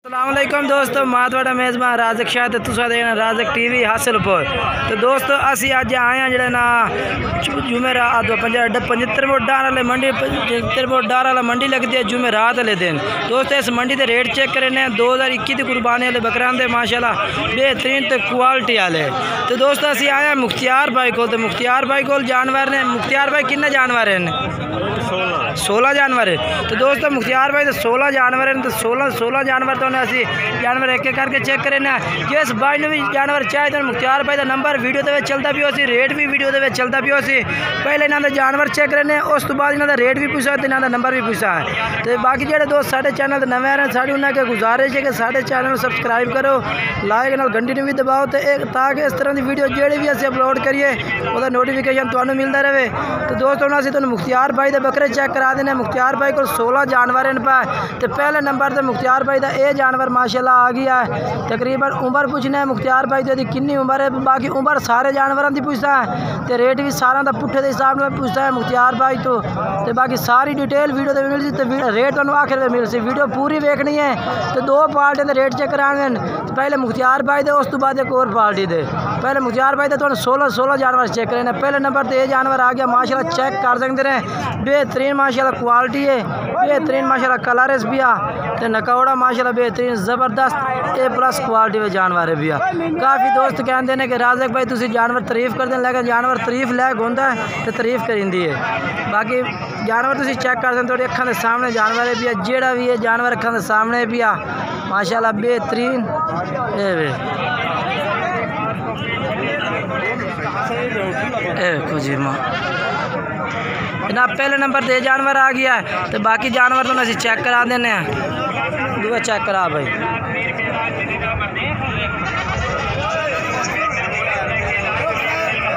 अस्सलामुअलैकुम दोस्तों, मैं थोड़ा मेज़बान राज़क शाह ते तुसा देखना राज़क टीवी हासिलपुर। तो दोस्तों असी अज आए हैं जो ना जुमेरात 75 वोट डार वाले मंडी 75 वोट डार वाला मंडी लगती है जुमेरात वाले दिन। दोस्तों इस मंडी के रेट चेक करने 2021 की कुर्बानी वाले बकरान दे माशाल्लाह बेहतरीन तो क्वालिटी वाले। तो दोस्तों असी आए हैं मुख्तियार भाई को। तो मुख्तियार भाई को जानवर ने मुख्तियार भाई किन्ने जानवर हैं? 16 जानवर है। तो दोस्तों मुख्तियार भाई तो 16 जानवर हैं। तो 16 जानवर तो असी जानवर एक एक करके चेक करें। जिस भाई ने भी जानवर चाहे तो मुख्तियार भाई का नंबर वीडियो के चलता भी हो सी, रेट भी वीडियो के चलता भी हो सी। पहले इन्होंने जानवर चेक करने, उस तो बाद इन्होंने रेट भी पूछा तो इन्होंने नंबर भी पूछा है। तो बाकी जो दोस्त साढ़े चैनल नवे आ रहे हैं, साड़ी उन्होंने गुजारिश है कि साढ़े चैनल सब्सक्राइब करो, लाइक नाल घंटी भी दबाओ तो ताकि इस तरह की वीडियो जी भी अस अपलोड करिए वह नोटिफिकेशन तुम्हें मिलता रहे। तो दोस्तों असी तो मुख्तियार भाई के बकरे चेक करा देने। मुख्तियार भाई को 16 जानवर इन पाए। तो पहले नंबर तो मुख्तियार भाई का यह जानवर माशाल्लाह आ गया है। तकरीबन उम्र पूछना है मुख्तियार भाई की कितनी उम्र है। बाकी उम्र सारे जानवरों की पूछता है तो रेट भी सारा का पुट्ठे के हिसाब से पूछता है मुख्तियार भाई तो बाकी सारी डिटेल वीडियो से मिल सी। तो रेट तो आखिर में मिल सी, वीडियो पूरी देखनी है। तो दो पार्टी के रेट चेक कराने तो पहले मुख्तियार भाई दे, उस तो बाद एक और पार्टी दे। पहले मुख्तियार भाई तो 16 जानवर चेक करें। पहले नंबर तो ये जानवर आ गया माशाल्लाह, चेक कर सकते हैं बेहतरीन माशाल्लाह क्वालिटी है, बेहतरीन माशाल्लाह कलर भी आ तो नकौड़ा माशाल्लाह बेहतरीन ज़बरदस्त A+ क्वालिटी में जानवर है भी आ। काफ़ी दोस्त कहते हैं कि राज़क भाई तुम जानवर तारीफ करते हैं, लेकिन जानवर तारीफ लैक होता है तो तारीफ करी है। बाकी जानवर तुम चेक कर सकते हो, अखा के सामने जानवर भी है, जेड़ा भी है जानवर अखा के सामने भी आ माशाल्लाह बेहतरीन। जी माँ जनाब पहले नंबर पर जानवर आ गया है। तो बाकी जानवर तो असी चेक करा देने हैं। दूआ चेक करा भाई।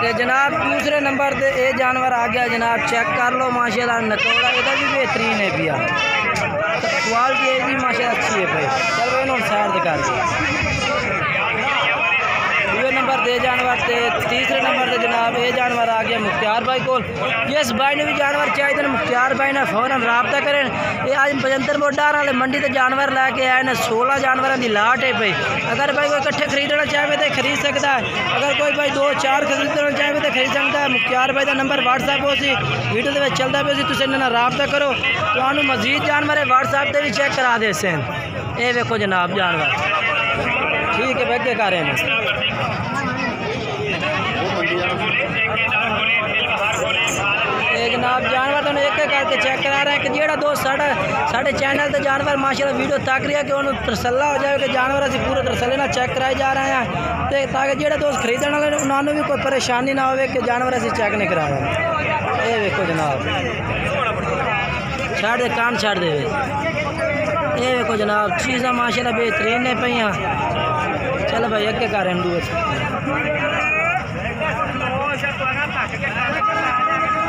तो जनाब दूसरे नंबर पे ये जानवर आ गया जनाब, चेक कर लो माशाल्लाह नकौड़ा इधर भी बेहतरीन है भैया। क्वालिटी भी माशाल्लाह अच्छी है भाई। चलो इन्होंने साइड दिखा नंबर दे जानवर थे। तीसरे नंबर से जनाब ये जानवर आ गया मुख्तियार भाई को। जिस भाई ने भी जानवर चाहिए मुख्तियार भाई ने फ़ौरन रब्ता करें। ये आज 75 वोट डार वाले मंडी से जानवर लैके आए ने। 16 जानवर की लाट है भाई। अगर भाई कोई इकट्ठे खरीदना चाहे तो खरीद सकता है, अगर कोई भाई 2-4 खरीदना चाहे तो खरीद सकता है। मुख्तियार भाई का नंबर व्हाट्सएप हो सी, वीडियो के चलता भी हो, तुम रब्ता करो तो मजीद जानवर है व्हाट्सएप से भी चेक करा दे सन। ये देखो जनाब जानवर ठीक है भाई कर रहे हैं। जनाब जानवर तो एक एक करके चेक करा रहे हैं कि जेड़ा दोस्त साढ़े चैनल से जानवर माशाल्लाह वीडियो तक रही है कि उन्होंने तसल्ला हो जाए कि जानवर अभी पूरे तसल्ले ना चेक कराए जा रहे हैं। तो ताकि जेड़ा दोस्त खरीदने वाले उन्होंने भी कोई परेशानी ना हो कि जानवर अभी चेक नहीं कराया। ये देखो जनाब छड़ दे कान छड़ दे। ये देखो जनाब चीज़ा माशाल्लाह बेहतरीन ने पईयां। चलो भाई अगे कर रहे हैं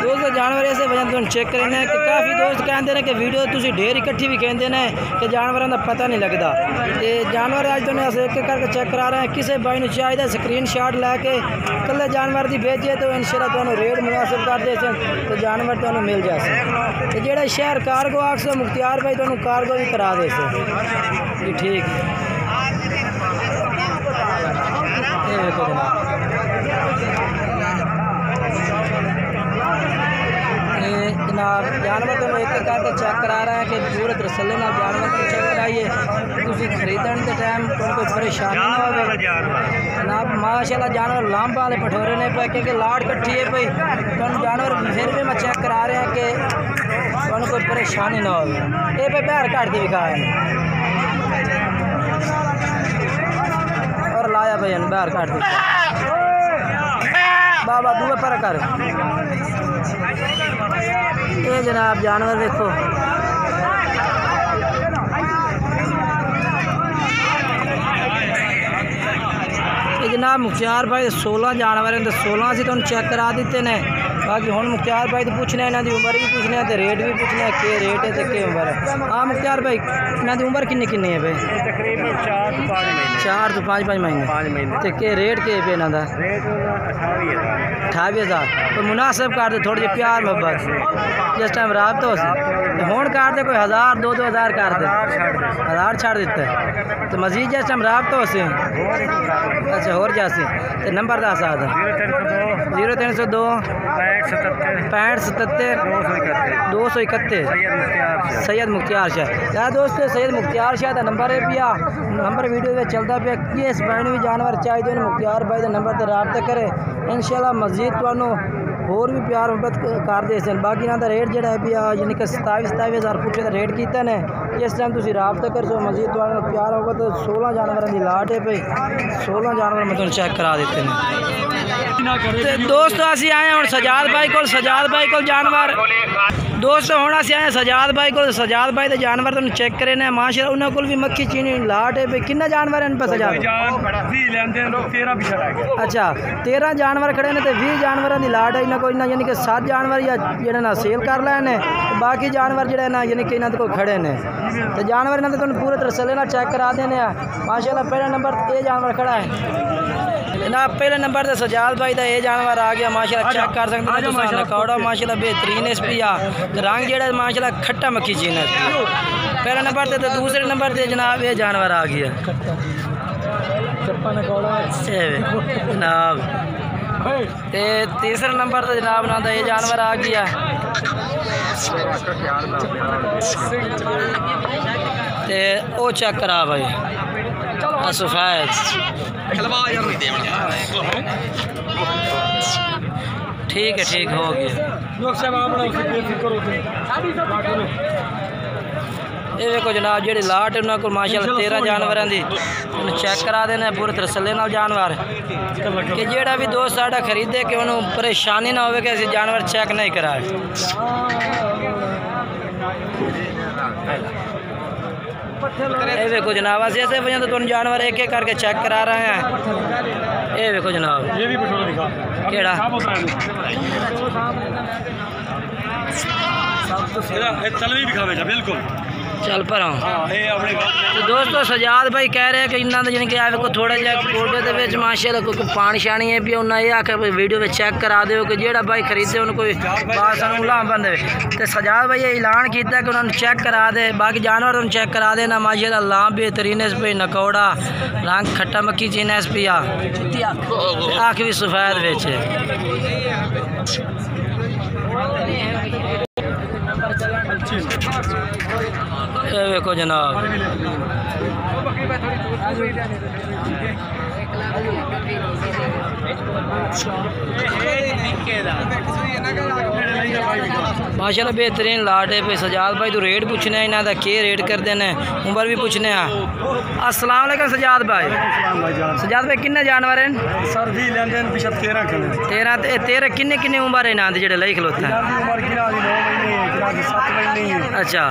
दोस्तों जानवर ऐसे वजह तुम चेक करें कि काफ़ी दोस्त कहते हैं कि वीडियो तुम ढेर इकट्ठी भी कहते हैं कि जानवरों का पता नहीं लगता। तो जानवर अज तो अस एक करके चेक करा रहे हैं। किसी भाई ने चाहिए स्क्रीनशॉट लैके कल जानवर की भेजिए तो इंशाल्लाह तुम्हें रेट मुनासिब कर दे तो जानवर तुम्हें मिल जाए। तो जो शहर कार्गो आखो मुख्तियार भाई तुम्हें कार्गो भी करा दे जी ठीक जनाब जानवर तो एक एक करके चेक करा रहे हैं कि पूरे तसल्ले जानवर को चेक कराइए तुम खरीदने के टाइम कोई परेशानी ना हो। जनाब माशाल्लाह जानवर लांबा वाले पठोरे ने पे क्योंकि लाट कट्ठी है भाई तो जानवर फिर भी मैं चेक करा रहे हैं कि कोई परेशानी ना हो। ये पे बैर काट के दिखाए और लाया भाई बैर काट के बाबा दूए पर कर। ये जनाब जानवर देखो ये जनाब मुख्तियार भाई 16 जानवर हैं। तो 16 से तो चेक करा देते हैं। बाकी हुण मुख्तियार भाई तो पूछने इन्हां दी उम्र भी पूछने ते रेट भी पूछने के रेट है ते के उम्र है। हाँ मुख्तियार भाई इन्हां दी उम्र किन्नी किन्नी है भाई? तकरीबन 4 to 5 महीने। 5 महीने ते के रेट के पे इन्हां दा? रेट 28,000 तो मुनासिब कर दे थोड़ी जी प्यार मोहब्बत जिस टाइम रात तो हुण कर दे कोई 1000 2-2000 कर दे 1000 छड़ दिता तो मजीद जिस टाइम रात तो से अच्छा होर जासी ते नंबर दस आ 0302 6577 271 सैयद मुख्तियार शाह। यार दोस्तों सैयद मुख्तियार शाह का नंबर है पिया नंबर वीडियो में चलता पिया कि इस भाई भी जानवर चाहिए मुख्तियार भाई का नंबर पर रब्ता करे इंशाल्लाह मजीद तुहानू होर भी प्यार मोहब्बत कर दे सन। बाकी इन्हां दा रेट जिहड़ा है पिया यानी कि 27,000 पुछे दा रेट कीता ने इस टाइम तुसीं रब्ता कर सो मजीद तुहानू प्यार मोहब्बत 16 जानवरों की लाट है भाई 16 जानवर मैं तुहानू चेक करा देते हैं। दोस्तों असी आए हूँ सजाद भाई को जानवर दोस्तों हूँ असी आए सजाद भाई के जानवर तुम चेक करे ने माशाल्लाह उन्होंने को भी मक्खी चीनी लाट है भाई कितना जानवर हैं पे सजाद? अच्छा 13 जानवर खड़े ने तो 20 जानवर की लाट है इन्होंने को यानी कि 7 जानवर या जो ना सेल कर लेने बाकी जानवर जो ना यानी कि इन्होंने को खड़े ने तो जानवर इन्होंने तुम पूरे तसल्ली ना चेक करा देने माशाल्लाह। पहले नंबर ये जानवर खड़ा है जनाब पहले नंबर तो सजाद भाई का ये जानवर आ गया माशाल्लाह चेक कर सकते हैं नकौड़ा माशाल्लाह बेहतरीन एस पी आ रंग जेड़ा माशाल्लाह खट्टा मक्खी चीन है पहले नंबर तो दूसरे नंबर पर जनाब ये जानवर आ गया जनाब ते तीसरे नंबर तो जनाब ना ये जानवर आ गया ते ओ चेक करा भाई सफेद ठीक है ठीक हो गया। ये देखो जनाब जी लाट उन्होंने को माशाल्लाह 13 जानवरों की चेक करा देना पूरे तसल्ली नाल जानवर कि जेड़ा भी दोस्त साडा खरीदे कि उन्होंने परेशानी ना हो कि असीं जानवर चेक नहीं कराए। ये देखो जनाब अस ऐसे वजह तो तुम जानवर एक एक करके चेक करा रहे हैं। ये देखो जनाब ये भी केड़ा बिल्कुल चल पर तो दोस्तों सजाद भाई कह रहे हैं कि इन्होंने यानी कि आपको थोड़ा जहा कोटे के माशाल्लाह कोई पानी शानी है भी उन्हें यह आखे वीडियो में चेक करा दो कि जेड़ा भाई खरीदे उन्हें कोई बात सानू लाभ बन दे तो सजाद भाई ये ऐलान किया कि उन्होंने चेक करा दे बाकी जानवर तुम चेक करा देना माशाल्लाह लाभ बेहतरीन एस पी नकौड़ा रंग खट्टा मक्खी चीन एस पी आँख भी सफेद बेचे देखो जनाब माशाल्लाह बेहतरीन लाट है पे सजाद भाई तो रेट पूछने इन्हों का के रेट करते हैं उम्र भी पूछने अस्सलाम वालेकुम सजाद भाई किन्ने जानवर हैं सर जी 13 किन्ने किन्ने उम्र है इन्हों जो लई खलोते हैं? अच्छा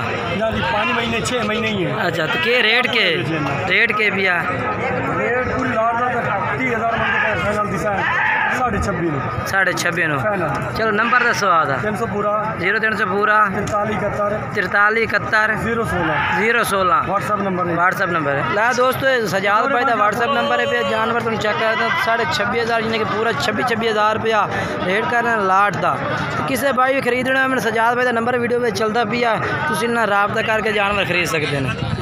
5 महीने 6 महीने ही है। अच्छा तो के रेट के भी है? रेट पूरी लाट का 30,000 साढ़े 26 चलो नंबर दसो आता 0300 पूरा 43 71 016 व्हाट्सअप नंबर है ला दोस्तों सजाद भाई का व्हाट्सअप नंबर है पे जानवर तुम चेक कर 26,500 यानी कि पूरा 26,000 रुपया रेट करना लाट का किसी भाई भी खरीदना मैंने सजाद भाई का नंबर वीडियो में चलता पिया तुम इन्ना रब्ता करके जानवर खरीद सकते हैं।